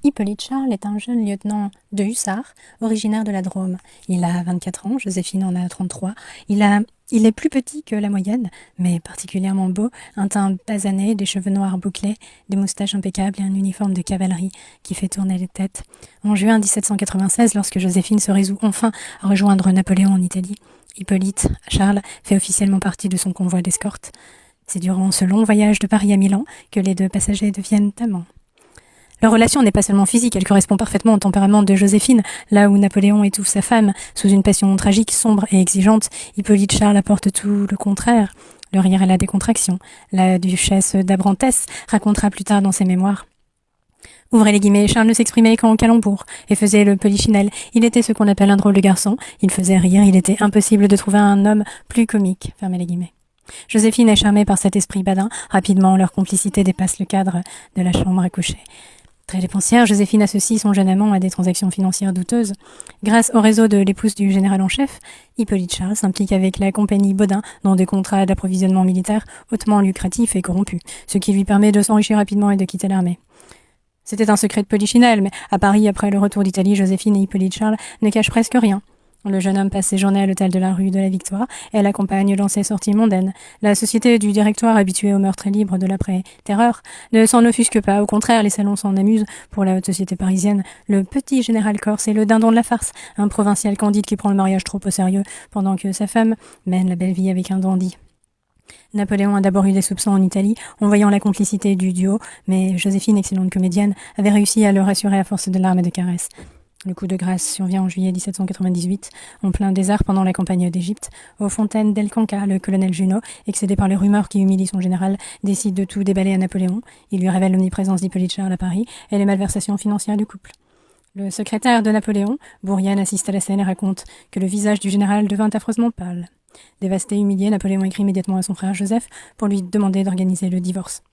Hippolyte Charles est un jeune lieutenant de hussards, originaire de la Drôme. Il a 24 ans, Joséphine en a 33. Il est plus petit que la moyenne, mais particulièrement beau, un teint basané, des cheveux noirs bouclés, des moustaches impeccables et un uniforme de cavalerie qui fait tourner les têtes. En juin 1796, lorsque Joséphine se résout enfin à rejoindre Napoléon en Italie, Hippolyte Charles fait officiellement partie de son convoi d'escorte. C'est durant ce long voyage de Paris à Milan que les deux passagers deviennent amants. Leur relation n'est pas seulement physique, elle correspond parfaitement au tempérament de Joséphine. Là où Napoléon étouffe sa femme sous une passion tragique, sombre et exigeante, Hippolyte Charles apporte tout le contraire. Le rire et la décontraction. La duchesse d'Abrantès racontera plus tard dans ses mémoires. Ouvrez les guillemets, Charles ne s'exprimait qu'en calembour et faisait le polichinelle. Il était ce qu'on appelle un drôle de garçon. Il faisait rire, il était impossible de trouver un homme plus comique. Fermez les guillemets. Joséphine est charmée par cet esprit badin. Rapidement, leur complicité dépasse le cadre de la chambre à coucher. Très dépensière, Joséphine associe son jeune amant à des transactions financières douteuses. Grâce au réseau de l'épouse du général en chef, Hippolyte Charles s'implique avec la compagnie Baudin dans des contrats d'approvisionnement militaire hautement lucratifs et corrompus, ce qui lui permet de s'enrichir rapidement et de quitter l'armée. C'était un secret de polichinelle, mais à Paris, après le retour d'Italie, Joséphine et Hippolyte Charles ne cachent presque rien. Le jeune homme passe ses journées à l'hôtel de la rue de la Victoire. Elle l'accompagne dans ses sorties mondaines. La société du directoire, habituée au meurtre libre de l'après-terreur, ne s'en offusque pas. Au contraire, les salons s'en amusent. Pour la haute société parisienne, le petit général Corse est le dindon de la farce, un provincial candide qui prend le mariage trop au sérieux, pendant que sa femme mène la belle vie avec un dandy. Napoléon a d'abord eu des soupçons en Italie, en voyant la complicité du duo, mais Joséphine, excellente comédienne, avait réussi à le rassurer à force de larmes et de caresses. Le coup de grâce survient en juillet 1798, en plein désert pendant la campagne d'Égypte. Aux fontaines d'El Kanka, le colonel Junot, excédé par les rumeurs qui humilient son général, décide de tout déballer à Napoléon. Il lui révèle l'omniprésence d'Hippolyte Charles à Paris et les malversations financières du couple. Le secrétaire de Napoléon, Bourrienne, assiste à la scène et raconte que le visage du général devint affreusement pâle. Dévasté, humilié, Napoléon écrit immédiatement à son frère Joseph pour lui demander d'organiser le divorce.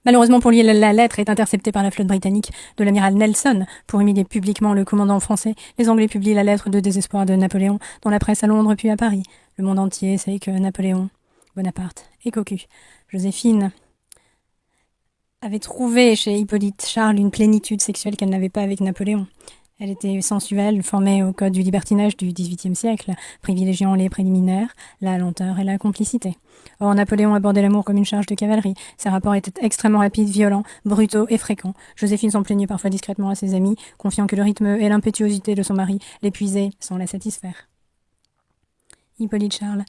Malheureusement pour lui, la lettre est interceptée par la flotte britannique de l'amiral Nelson. Pour humilier publiquement le commandant français, les Anglais publient la lettre de désespoir de Napoléon dans la presse à Londres puis à Paris. Le monde entier sait que Napoléon Bonaparte est cocu. Joséphine avait trouvé chez Hippolyte Charles une plénitude sexuelle qu'elle n'avait pas avec Napoléon. Elle était sensuelle, formée au code du libertinage du XVIIIe siècle, privilégiant les préliminaires, la lenteur et la complicité. Or, Napoléon abordait l'amour comme une charge de cavalerie. Ses rapports étaient extrêmement rapides, violents, brutaux et fréquents. Joséphine s'en plaignait parfois discrètement à ses amis, confiant que le rythme et l'impétuosité de son mari l'épuisaient sans la satisfaire. Hippolyte Charles,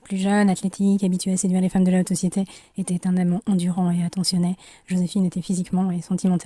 plus jeune, athlétique, habitué à séduire les femmes de la haute société, était un amant endurant et attentionné. Joséphine était physiquement et sentimentalement